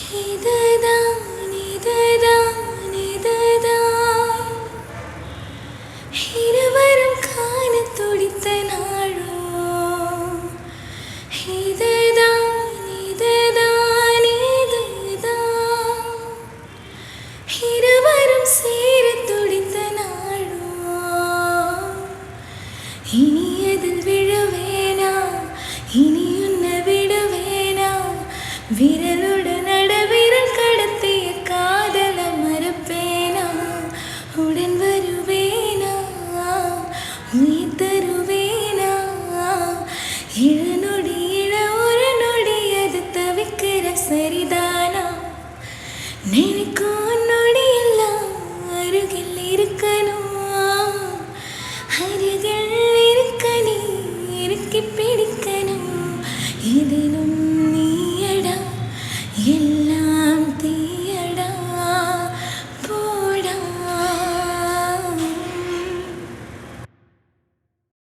இதுதான் இதுதான் இதுதான் இருவரும் காண துடித்த நாளோ இதுதான் இதுதான் இதுதான் இருவரும் சேர துடித்த நாளோ இனி அதில் விழவேனா இனி உன்னை விடவேனா விரலுடன் விரல் கடத்திய காதல மறப்பேனா உடன் வருவேனா உயிர் தருவேனா இழநொடி இழ ஒரு நொடி அது தவிக்கிற சரிதானா நினைக்கும் நொடி எல்லாம் அருகில் இருக்கணும் அருகில் இருக்க நீ இறுக்கி பிடிக்கணும் இதிலும் நீயடா எல்லாம்